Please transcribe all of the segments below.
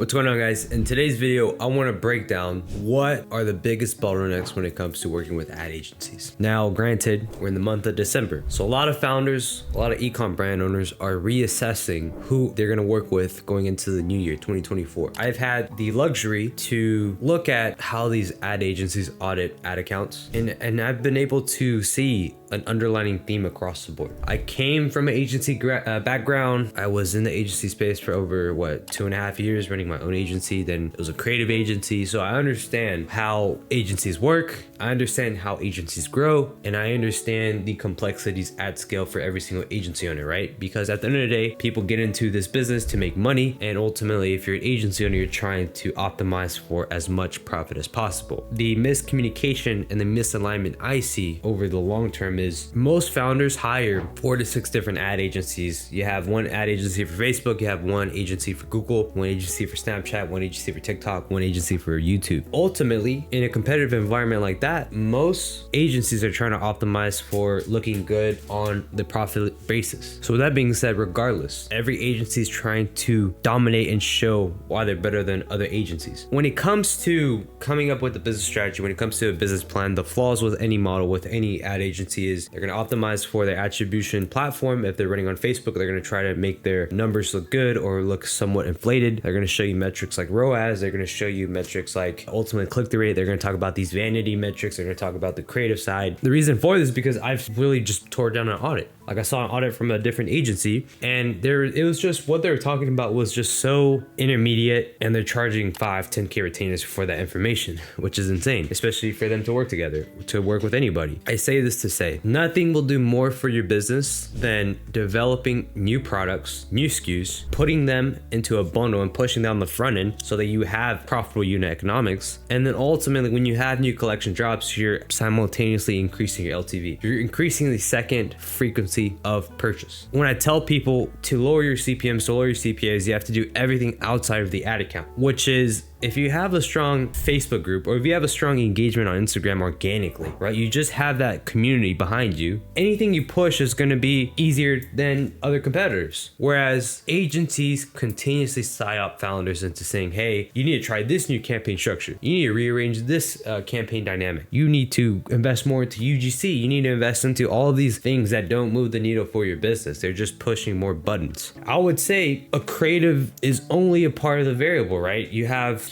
What's going on, guys? In today's video, I want to break down what are the biggest bottlenecks when it comes to working with ad agencies. Now, granted, we're in the month of December, so a lot of founders, a lot of ecom brand owners are reassessing who they're going to work with going into the new year, 2024. I've had the luxury to look at how these ad agencies audit ad accounts, and I've been able to see an underlining theme across the board. I came from an agency background. I was in the agency space for over 2.5 years running my own agency. Then it was a creative agency. So I understand how agencies work. I understand how agencies grow, and I understand the complexities at scale for every single agency owner, right? Because at the end of the day, people get into this business to make money. And ultimately, if you're an agency owner, you're trying to optimize for as much profit as possible. The miscommunication and the misalignment I see over the long term is most founders hire 4 to 6 different ad agencies. You have one ad agency for Facebook, you have one agency for Google, one agency for Snapchat, one agency for TikTok, one agency for YouTube. Ultimately, in a competitive environment like that, most agencies are trying to optimize for looking good on the profit basis. So with that being said, regardless, every agency is trying to dominate and show why they're better than other agencies. When it comes to coming up with a business strategy, when it comes to a business plan, the flaws with any model, with any ad agency is they're going to optimize for their attribution platform. If they're running on Facebook, they're going to try to make their numbers look good or look somewhat inflated. They're going to show you metrics like ROAS. They're going to show you metrics like ultimate click-through rate. They're going to talk about these vanity metrics. They're going to talk about the creative side. The reason for this is because I've really just tore down an audit. Like, I saw an audit from a different agency, and it was just what they were talking about was just so intermediate, and they're charging 5-10K retainers for that information, which is insane, especially for them to work together, to work with anybody. I say this to say, nothing will do more for your business than developing new products, new SKUs, putting them into a bundle and pushing down the front end so that you have profitable unit economics. And then ultimately, when you have new collection drops, you're simultaneously increasing your LTV. You're increasing the second frequency of purchase. When I tell people to lower your CPMs, to lower your CPAs, you have to do everything outside of the ad account, which is, if you have a strong Facebook group or if you have a strong engagement on Instagram organically, right? You just have that community behind you. Anything you push is going to be easier than other competitors. Whereas agencies continuously psyop founders into saying, hey, you need to try this new campaign structure. You need to rearrange this campaign dynamic. You need to invest more into UGC. You need to invest into all of these things that don't move the needle for your business. They're just pushing more buttons. I would say a creative is only a part of the variable, right?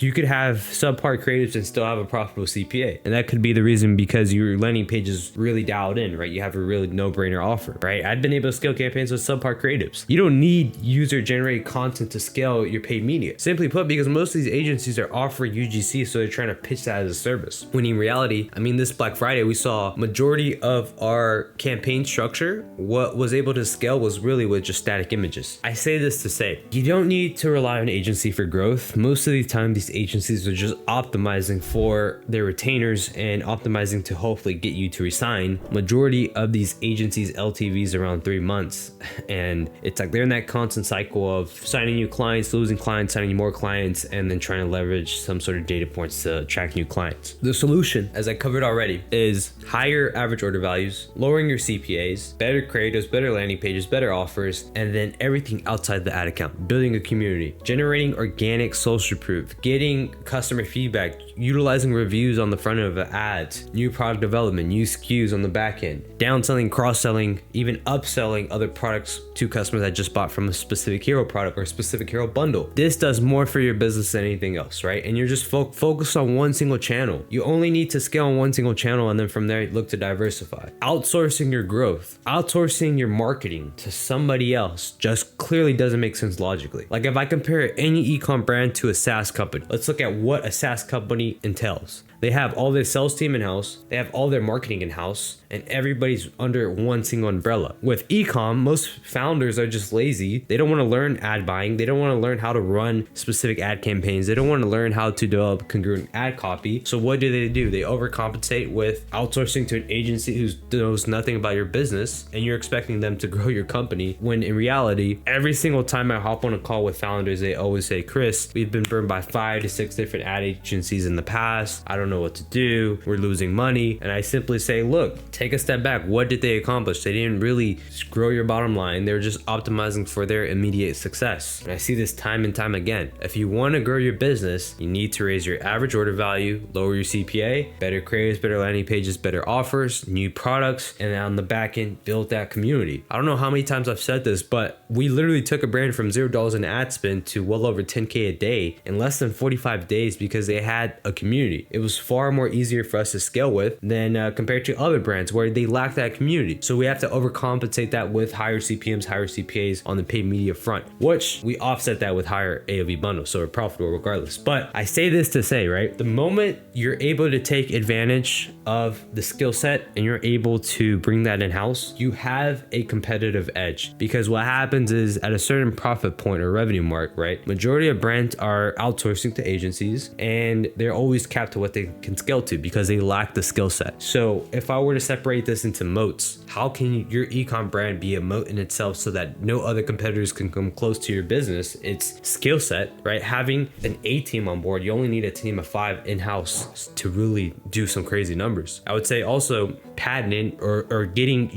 You could have subpar creatives and still have a profitable CPA. And that could be the reason because your landing page is really dialed in, right? You have a really no-brainer offer, right? I've been able to scale campaigns with subpar creatives. You don't need user-generated content to scale your paid media. Simply put, because most of these agencies are offering UGC, so they're trying to pitch that as a service. When in reality, I mean, this Black Friday, we saw majority of our campaign structure, what was able to scale was really with just static images. I say this to say, you don't need to rely on agency for growth. Most of the time, these agencies are just optimizing for their retainers and optimizing to hopefully get you to resign. Majority of these agencies LTVs around 3 months, and it's like they're in that constant cycle of signing new clients, losing clients, signing more clients, and then trying to leverage some sort of data points to attract new clients. The solution, as I covered already, is higher average order values, lowering your CPAs, better creatives, better landing pages, better offers, and then everything outside the ad account. Building a community, generating organic social proof, getting customer feedback, utilizing reviews on the front end of the ads, new product development, new SKUs on the back end, downselling, cross-selling, even upselling other products to customers that just bought from a specific hero product or a specific hero bundle. This does more for your business than anything else, right? And you're just focused on one single channel. You only need to scale on one single channel, and then from there, look to diversify. Outsourcing your growth, outsourcing your marketing to somebody else just clearly doesn't make sense logically. Like, if I compare any ecom brand to a SaaS company, let's look at what a SaaS company entails. They have all their sales team in-house, they have all their marketing in-house, and everybody's under one single umbrella. With ecom, most founders are just lazy. They don't want to learn ad buying. They don't want to learn how to run specific ad campaigns. They don't want to learn how to develop congruent ad copy. So what do? They overcompensate with outsourcing to an agency who knows nothing about your business, and you're expecting them to grow your company, when in reality, every single time I hop on a call with founders, they always say, Chris, we've been burned by 5 to 6 different ad agencies in the past. I don't know what to do, we're losing money. And I simply say, look, take a step back. What did they accomplish? They didn't really grow your bottom line. They're just optimizing for their immediate success. And I see this time and time again. If you want to grow your business, you need to raise your average order value, lower your CPA, better creatives, better landing pages, better offers, new products, and on the back end, build that community. I don't know how many times I've said this, but we literally took a brand from $0 in ad spend to well over 10K a day in less than 45 days because they had a community. It was far more easier for us to scale with than compared to other brands where they lack that community. So we have to overcompensate that with higher CPMs, higher CPAs on the paid media front, which we offset that with higher AOV bundles. So we're profitable regardless. But I say this to say, right, the moment you're able to take advantage of the skill set and you're able to bring that in-house, you have a competitive edge. Because what happens is at a certain profit point or revenue mark, right, majority of brands are outsourcing to agencies and they're always capped to what they can scale to because they lack the skill set. So if I were to separate this into moats, how can your ecom brand be a moat in itself so that no other competitors can come close to your business? It's skill set, right? Having an A team on board, you only need a team of 5 in-house to really do some crazy numbers. I would say also patenting or getting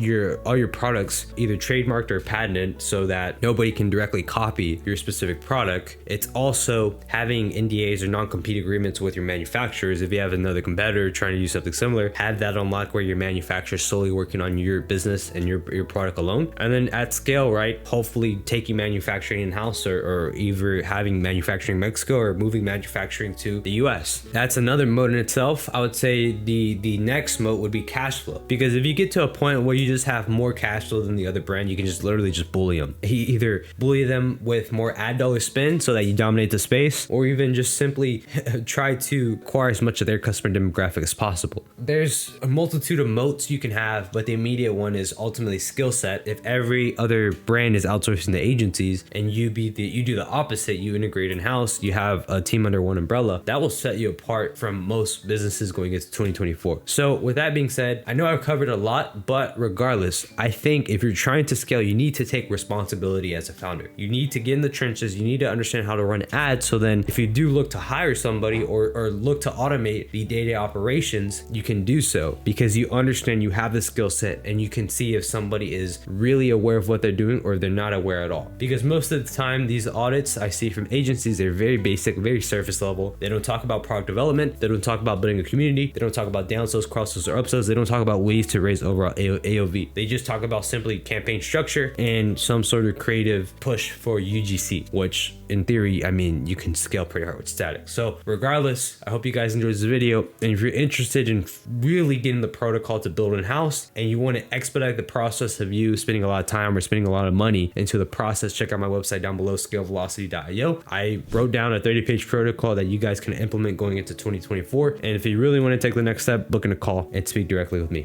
all your products either trademarked or patented so that nobody can directly copy your specific product. It's also having NDAs or non-compete agreements with your manufacturers. If you have another competitor trying to do something similar, have that unlocked where your manufacturer is solely working on your business and your product alone. And then at scale, right, hopefully taking manufacturing in-house or either having manufacturing in Mexico or moving manufacturing to the US. That's another mode in itself. I would say the next mode would be cash flow, because if you get to a point where you just have more cash flow than the other brand, you can just literally just bully them. Either bully them with more ad dollar spend so that you dominate the space, or even just simply try to acquire as much of their customer demographic as possible. There's a multitude of moats you can have, but the immediate one is ultimately skill set. If every other brand is outsourcing to agencies and you do the opposite, you integrate in-house, you have a team under one umbrella, that will set you apart from most businesses going into 2024. So with that being said, I know I've covered a lot, but regardless, I think if you're trying to scale, you need to take responsibility as a founder. You need to get in the trenches. You need to understand how to run ads. So then if you do look to hire somebody or look to automate the day-to-day operations, you can do so because you understand you have the skill set and you can see if somebody is really aware of what they're doing or they're not aware at all. Because most of the time, these audits I see from agencies, they're very basic, very surface level. They don't talk about product development. They don't talk about building a community. They don't talk about downsells, cross-sells, or upsells. They don't talk about ways to raise overall AOV. They just talk about simply campaign structure and some sort of creative push for UGC, which in theory, I mean, you can scale pretty hard with static. So regardless, I hope you guys enjoyed this video. And if you're interested in really getting the protocol to build in-house and you want to expedite the process of you spending a lot of time or spending a lot of money into the process, check out my website down below, scalevelocity.io. I wrote down a 30-page protocol that you guys can implement going into 2024. And if you really want to take the next step, book in a call and speak directly with me.